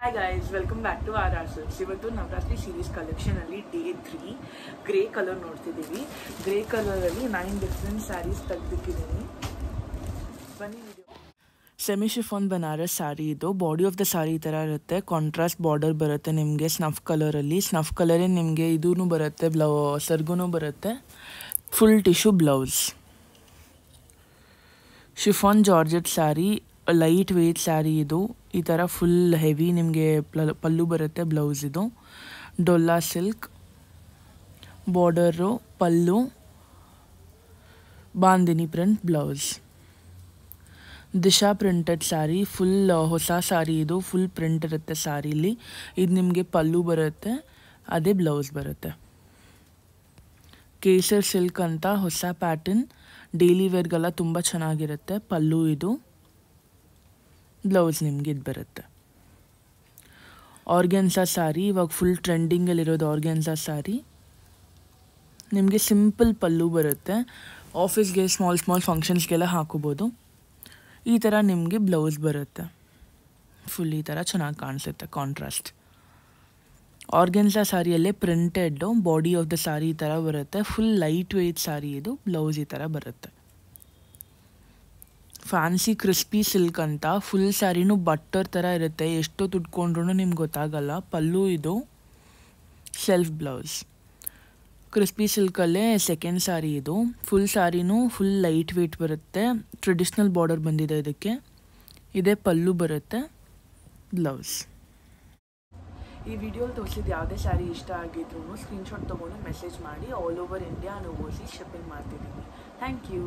Hi guys, welcome back to our Silks. ಇವತ್ತು Navaratri series collection ಅಲ್ಲಿ day 3 grey colour ನೋಡ್ತಿದ್ದೀವಿ. Grey colour ಅಲ್ಲಿ 9 different saris ತೆಗೆದಿಟ್ಟಿದ್ದೀನಿ. ಬನ್ನಿ video. Semi chiffon Banaras sari ಇದು. ಬಾಡಿ ಆಫ್ ದ ಸ್ಯಾರಿ ಈ ಥರ ಇರುತ್ತೆ. ಕಾಂಟ್ರಾಸ್ಟ್ ಬಾರ್ಡರ್ ಬರುತ್ತೆ ನಿಮಗೆ ಸ್ನಫ್ ಕಲರಲ್ಲಿ. ಸ್ನಫ್ ಕಲರೇ ನಿಮಗೆ ಇದೂ ಬರುತ್ತೆ, ಸರ್ಗೂ ಬರುತ್ತೆ. Full tissue blouse. Chiffon georgette sari, light weight sari ಇದು. ಈ ಥರ ಫುಲ್ ಹೆವಿ ನಿಮಗೆ ಪಲ್ಲು ಬರುತ್ತೆ. ಬ್ಲೌಸ್ ಇದು ಡೊಲ್ಲಾ ಸಿಲ್ಕ್ ಬಾರ್ಡರು, ಪಲ್ಲು, bandhani print blouse. Disha printed sari, full ಹೊಸ ಸ್ಯಾರಿ ಇದು. ಫುಲ್ ಪ್ರಿಂಟ್ ಇರುತ್ತೆ ಸ್ಯಾರಿಲಿ. ಇದು ನಿಮಗೆ ಪಲ್ಲು ಬರುತ್ತೆ, ಅದೇ ಬ್ಲೌಸ್ ಬರುತ್ತೆ. ಕೇಸರ್ ಸಿಲ್ಕ್ ಅಂತ ಹೊಸ ಪ್ಯಾಟರ್ನ್, ಡೈಲಿ ವೇರ್ಗೆಲ್ಲ ತುಂಬ ಚೆನ್ನಾಗಿರುತ್ತೆ. ಪಲ್ಲು ಇದು, ಬ್ಲೌಸ್ ನಿಮಗೆ ಇದು ಬರುತ್ತೆ. ಆರ್ಗೆನ್ಸಾ ಸ್ಯಾರಿ, ಇವಾಗ ಫುಲ್ ಟ್ರೆಂಡಿಂಗಲ್ಲಿರೋದು ಆರ್ಗೆನ್ಸಾ ಸ್ಯಾರಿ. ನಿಮಗೆ ಸಿಂಪಲ್ ಪಲ್ಲು ಬರುತ್ತೆ. ಆಫೀಸ್ಗೆ ಸ್ಮಾಲ್ ಫಂಕ್ಷನ್ಸ್ಗೆಲ್ಲ ಹಾಕೋಬೋದು. ಈ ಥರ ನಿಮಗೆ ಬ್ಲೌಸ್ ಬರುತ್ತೆ. ಫುಲ್ ಈ ಥರ ಚೆನ್ನಾಗಿ ಕಾಣಿಸುತ್ತೆ ಕಾಂಟ್ರಾಸ್ಟ್. ಆರ್ಗೆನ್ಸಾ ಸ್ಯಾರಿಯಲ್ಲೇ printed body of the sari ಈ ಥರ ಬರುತ್ತೆ. ಫುಲ್ ಲೈಟ್ ವೇಟ್ ಸ್ಯಾರಿ ಇದು. ಬ್ಲೌಸ್ ಈ ಥರ ಬರುತ್ತೆ. ಫ್ಯಾನ್ಸಿ ಕ್ರಿಸ್ಪಿ ಸಿಲ್ಕ್ ಅಂತ ಫುಲ್ ಸ್ಯಾರಿನೂ ಬಟ್ಟರ್ ಥರ ಇರುತ್ತೆ. ಎಷ್ಟು ತುಟ್ಕೊಂಡ್ರೂ ನಿಮ್ಗೆ ಗೊತ್ತಾಗಲ್ಲ. ಪಲ್ಲು ಇದು, ಸೆಲ್ಫ್ ಬ್ಲೌಸ್. ಕ್ರಿಸ್ಪಿ ಸಿಲ್ಕಲ್ಲೇ ಸೆಕೆಂಡ್ ಸ್ಯಾರಿ ಇದು. ಫುಲ್ ಸ್ಯಾರಿನೂ ಫುಲ್ ಲೈಟ್ ವೇಟ್ ಬರುತ್ತೆ. ಟ್ರೆಡಿಷ್ನಲ್ ಬಾರ್ಡರ್ ಬಂದಿದೆ ಇದಕ್ಕೆ. ಇದೇ ಪಲ್ಲು ಬರುತ್ತೆ, ಬ್ಲೌಸ್. ಈ ವಿಡಿಯೋಲಿ ತೋರಿಸಿದ ಯಾವುದೇ ಸ್ಯಾರಿ ಇಷ್ಟ ಆಗಿದ್ರು ಸ್ಕ್ರೀನ್ಶಾಟ್ ತೊಗೊಂಡು ಮೆಸೇಜ್ ಮಾಡಿ. All over India overseas shipping ಮಾಡ್ತಿದ್ದೀನಿ. Thank you.